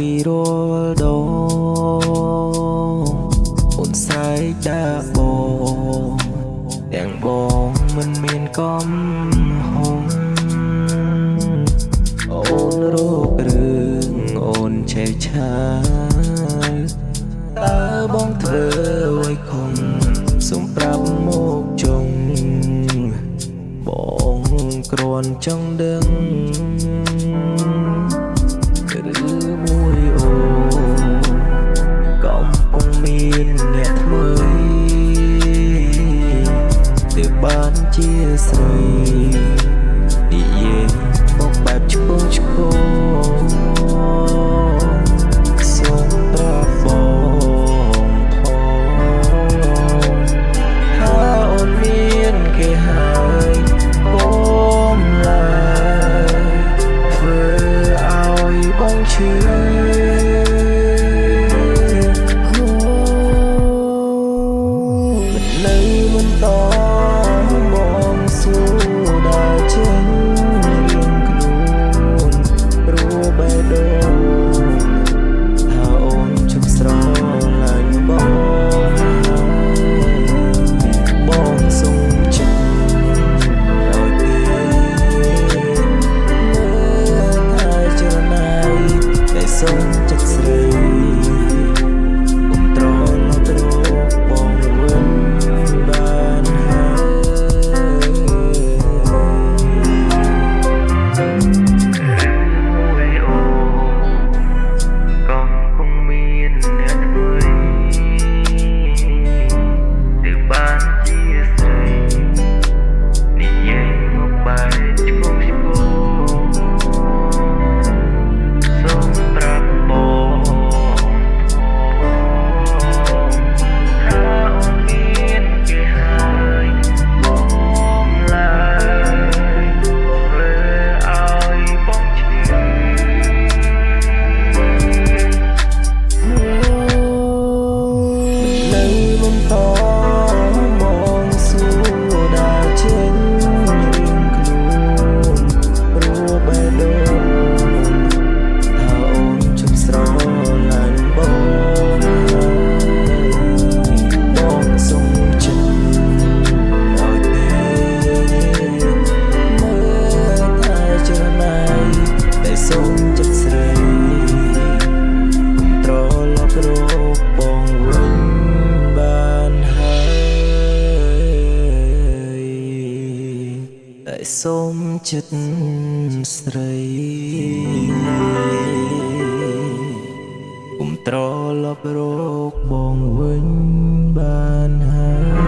ពីរលដងអូនស្រែកដាក់បងទាំងបងមិនមានកំហុសអូនរករឿងអូនឆេវឆាយតើបងធ្វើអ្វីខំសូមប្រាប់មកចុងបងគ្រាន់ចង់ដឹងឬមួយអូកំពុងមានអ្នកថ្មីទើបបានជាស្រីនិយាយមកបែបឆ្ពោះឆ្ពោះសូមប្រាប់បងផងថាអូនមានគេហើយបងឡើយធ្វើឲ្យបងឈឺមិននៅមិនតបងសួរដល់ចេញរៀងខ្លួនព្រោះបេះដូងថាអូនជប់ស្រឡាញ់បងសុំចិត្តឲ្យគេមើលថាចរណៃតែសុំចិត្តស្រីគុំត្រឡប់រកបងវិញបានហើយអូកំពុងមានអ្នកថ្មីទើបបានជាស្រីនិយាយមកបែបឆ្ពោះឆ្ពោះសូមប្រាប់បងថាអូនមានគេហើយបងឡើយធ្វើឲ្យបងឈឺនៅមិនតបងសួរដល់ចេញរៀងខ្លួនព្រោះបេះដូងថាអូនជប់ស្រឡាញ់បងសុំចិត្តឲ្យទេមើលថាចរណៃតែសុំចិត្តស្រីត្រឡប់រកបងវិញបានហើយតែសុំចិត្តស្រីគុំត្រឡប់រកបងវិញបានហើយ